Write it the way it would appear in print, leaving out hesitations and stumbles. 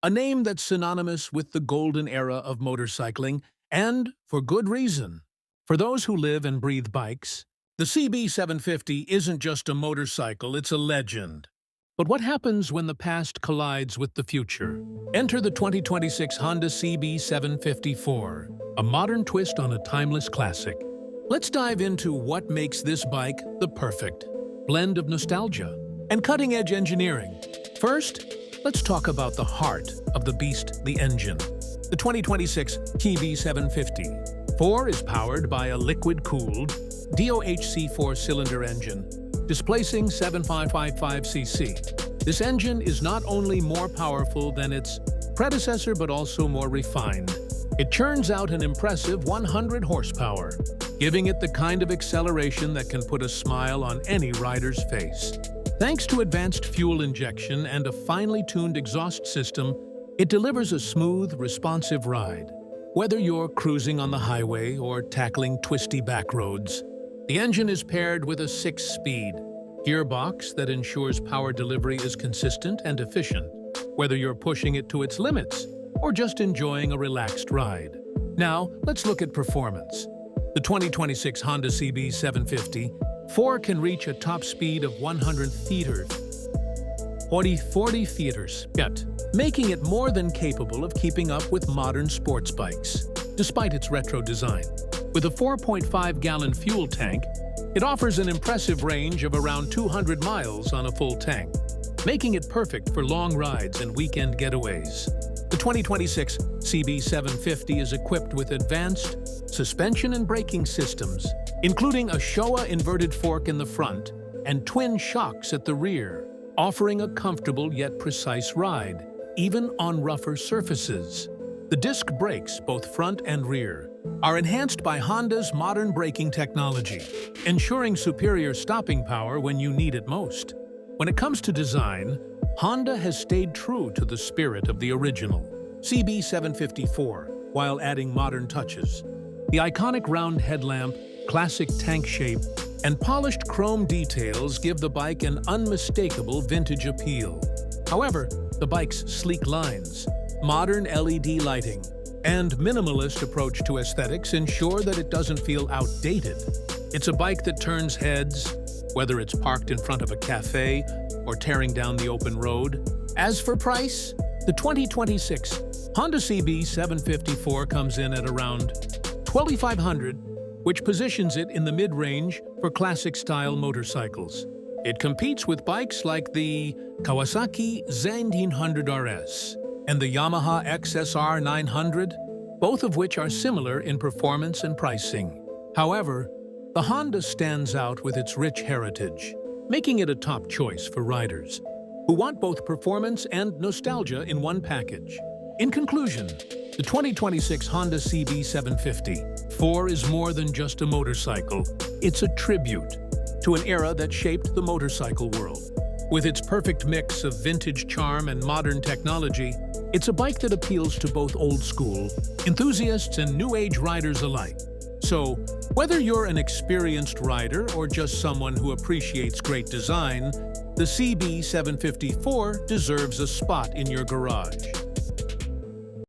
a name that's synonymous with the golden era of motorcycling, and for good reason. For those who live and breathe bikes, the CB750 isn't just a motorcycle, it's a legend. But what happens when the past collides with the future? Enter the 2026 Honda CB750 Four, a modern twist on a timeless classic. Let's dive into what makes this bike the perfect blend of nostalgia and cutting-edge engineering. First, let's talk about the heart of the beast, the engine. The 2026 CB750 Four is powered by a liquid-cooled DOHC four-cylinder engine, displacing 7555cc. This engine is not only more powerful than its predecessor but also more refined. It churns out an impressive 100 horsepower, giving it the kind of acceleration that can put a smile on any rider's face. Thanks to advanced fuel injection and a finely tuned exhaust system, it delivers a smooth, responsive ride. Whether you're cruising on the highway or tackling twisty back roads, the engine is paired with a 6-speed gearbox that ensures power delivery is consistent and efficient, whether you're pushing it to its limits or just enjoying a relaxed ride. Now, let's look at performance. The 2026 Honda CB750 Four can reach a top speed of 100 40 feet, making it more than capable of keeping up with modern sports bikes, despite its retro design. With a 4.5-gallon fuel tank, it offers an impressive range of around 200 miles on a full tank, making it perfect for long rides and weekend getaways. The 2026 CB750 is equipped with advanced suspension and braking systems, including a Showa inverted fork in the front and twin shocks at the rear, offering a comfortable yet precise ride, even on rougher surfaces. The disc brakes, both front and rear, are enhanced by Honda's modern braking technology, ensuring superior stopping power when you need it most. When it comes to design, Honda has stayed true to the spirit of the original CB750 Four while adding modern touches. The iconic round headlamp, classic tank shape, and polished chrome details give the bike an unmistakable vintage appeal. However, the bike's sleek lines, modern LED lighting, and minimalist approach to aesthetics ensure that it doesn't feel outdated. It's a bike that turns heads, whether it's parked in front of a cafe or tearing down the open road. As for price, the 2026 Honda CB750 Four comes in at around $2,500, which positions it in the mid-range for classic-style motorcycles. It competes with bikes like the Kawasaki Z900RS and the Yamaha XSR 900, both of which are similar in performance and pricing. However, the Honda stands out with its rich heritage, making it a top choice for riders who want both performance and nostalgia in one package. In conclusion, the 2026 Honda CB750 Four is more than just a motorcycle. It's a tribute to an era that shaped the motorcycle world. With its perfect mix of vintage charm and modern technology, it's a bike that appeals to both old-school enthusiasts and new-age riders alike. So, whether you're an experienced rider or just someone who appreciates great design, the CB750 Four deserves a spot in your garage.